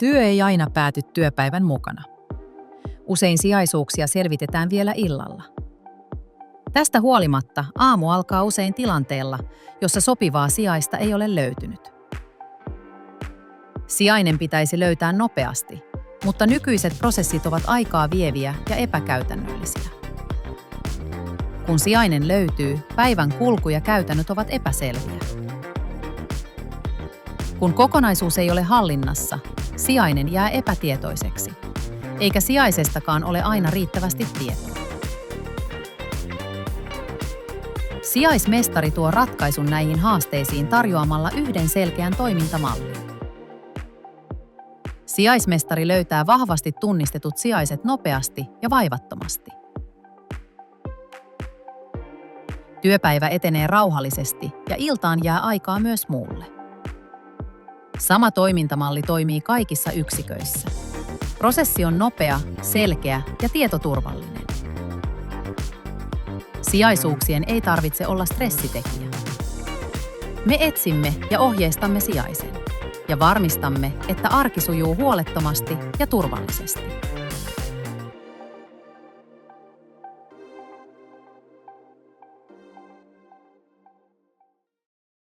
Työ ei aina pääty työpäivän mukana. Usein sijaisuuksia selvitetään vielä illalla. Tästä huolimatta aamu alkaa usein tilanteella, jossa sopivaa sijaista ei ole löytynyt. Sijainen pitäisi löytää nopeasti, mutta nykyiset prosessit ovat aikaa vieviä ja epäkäytännöllisiä. Kun sijainen löytyy, päivän kulku ja käytännöt ovat epäselviä. Kun kokonaisuus ei ole hallinnassa, sijainen jää epätietoiseksi, eikä sijaisestakaan ole aina riittävästi tietoa. Sijaismestari tuo ratkaisun näihin haasteisiin tarjoamalla yhden selkeän toimintamallin. Sijaismestari löytää vahvasti tunnistetut sijaiset nopeasti ja vaivattomasti. Työpäivä etenee rauhallisesti ja iltaan jää aikaa myös muulle. Sama toimintamalli toimii kaikissa yksiköissä. Prosessi on nopea, selkeä ja tietoturvallinen. Sijaisuuksien ei tarvitse olla stressitekijä. Me etsimme ja ohjeistamme sijaisen ja varmistamme, että arki sujuu huolettomasti ja turvallisesti.